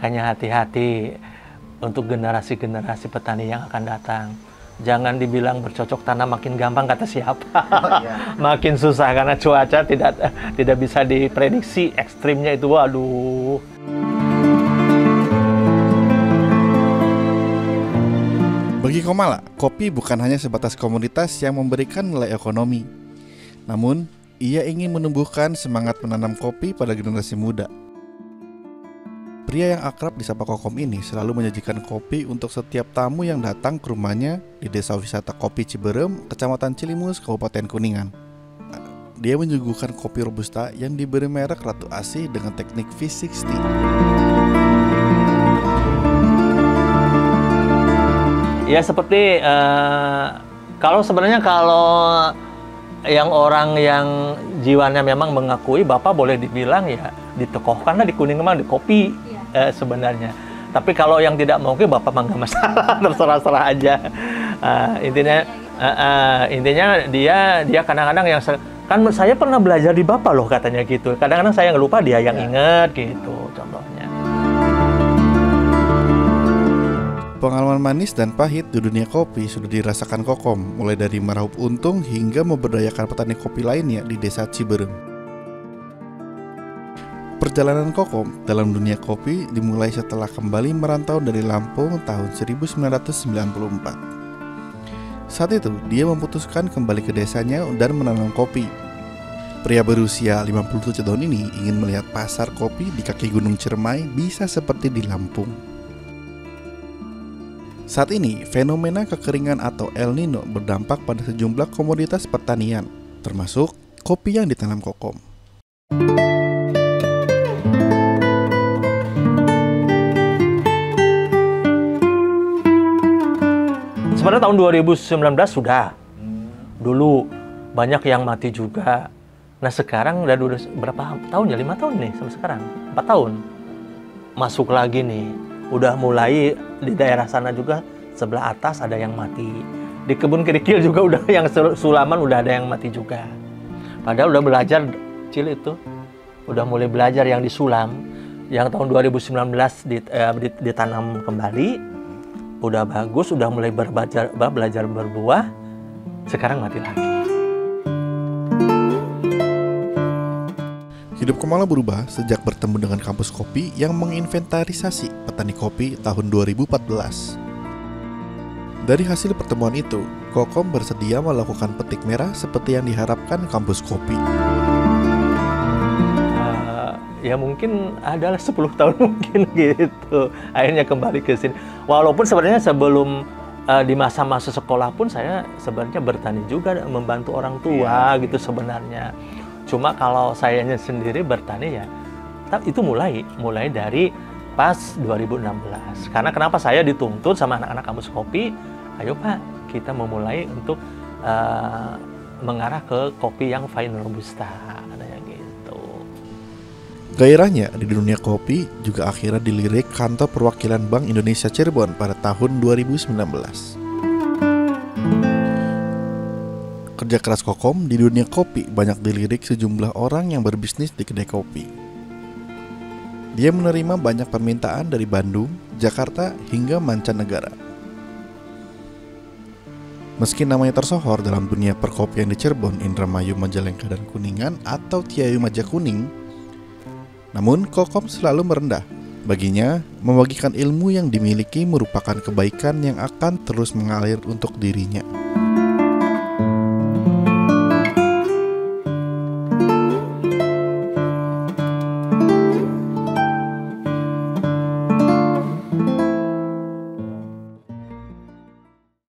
Makanya hati-hati untuk generasi-generasi petani yang akan datang. Jangan dibilang bercocok tanam makin gampang, kata siapa. Makin susah karena cuaca tidak bisa diprediksi, ekstrimnya itu, waduh. Bagi Komala, kopi bukan hanya sebatas komoditas yang memberikan nilai ekonomi. Namun, ia ingin menumbuhkan semangat menanam kopi pada generasi muda. Pria yang akrab disapa Kokom ini selalu menyajikan kopi untuk setiap tamu yang datang ke rumahnya di Desa Wisata Kopi Ciberem, Kecamatan Cilimus, Kabupaten Kuningan. Dia menyuguhkan kopi robusta yang diberi merek Ratu Asih dengan teknik V60. Ya seperti kalau yang orang yang jiwanya memang mengakui, Bapak boleh dibilang ya ditokohkanlah di Kuningan di kopi sebenarnya. Tapi kalau yang tidak mengakui, Bapak mah nggak masalah, terserah aja. Intinya dia kadang-kadang yang kan saya pernah belajar di Bapak loh katanya gitu. Kadang-kadang saya lupa, dia yang ingat gitu contohnya. Pengalaman manis dan pahit di dunia kopi sudah dirasakan Kokom, mulai dari meraup untung hingga memberdayakan petani kopi lainnya di Desa Ciberem. Perjalanan Kokom dalam dunia kopi dimulai setelah kembali merantau dari Lampung tahun 1994. Saat itu, dia memutuskan kembali ke desanya dan menanam kopi. Pria berusia 57 tahun ini ingin melihat pasar kopi di kaki Gunung Ciremai bisa seperti di Lampung. Saat ini, fenomena kekeringan atau El Nino berdampak pada sejumlah komoditas pertanian, termasuk kopi yang ditanam Kokom. Sebenarnya tahun 2019 sudah. Dulu banyak yang mati juga. Nah sekarang udah berapa tahun ya? 5 tahun nih sampai sekarang. 4 tahun. Masuk lagi nih. Udah mulai di daerah sana juga sebelah atas ada yang mati. Di kebun kerikil juga udah yang sulaman udah ada yang mati juga. Padahal udah belajar kecil itu. Udah mulai belajar yang disulam. Yang tahun 2019 ditanam kembali. Udah bagus, udah mulai belajar berbuah. Sekarang mati lagi. Hidup Komala berubah sejak bertemu dengan kampus kopi yang menginventarisasi petani kopi tahun 2014. Dari hasil pertemuan itu, Kokom bersedia melakukan petik merah seperti yang diharapkan kampus kopi. Ya mungkin adalah 10 tahun mungkin gitu. Akhirnya kembali ke sini. Walaupun sebenarnya sebelum di masa-masa sekolah pun saya sebenarnya bertani juga, membantu orang tua gitu sebenarnya. Cuma kalau sayanya sendiri bertani ya, itu mulai dari pas 2016. Karena kenapa saya dituntut sama anak-anak kampus kopi, ayo Pak, kita memulai untuk mengarah ke kopi yang fine robusta, katanya gitu. Gairahnya di dunia kopi juga akhirnya dilirik kantor perwakilan Bank Indonesia Cirebon pada tahun 2019. Kerja keras Kokom di dunia kopi banyak dilirik sejumlah orang yang berbisnis di kedai kopi. Dia menerima banyak permintaan dari Bandung, Jakarta, hingga mancanegara. Meski namanya tersohor dalam dunia perkopian di Cirebon, Indramayu, Majalengka, dan Kuningan atau Tiayu Maja Kuning, namun Kokom selalu merendah. Baginya, membagikan ilmu yang dimiliki merupakan kebaikan yang akan terus mengalir untuk dirinya.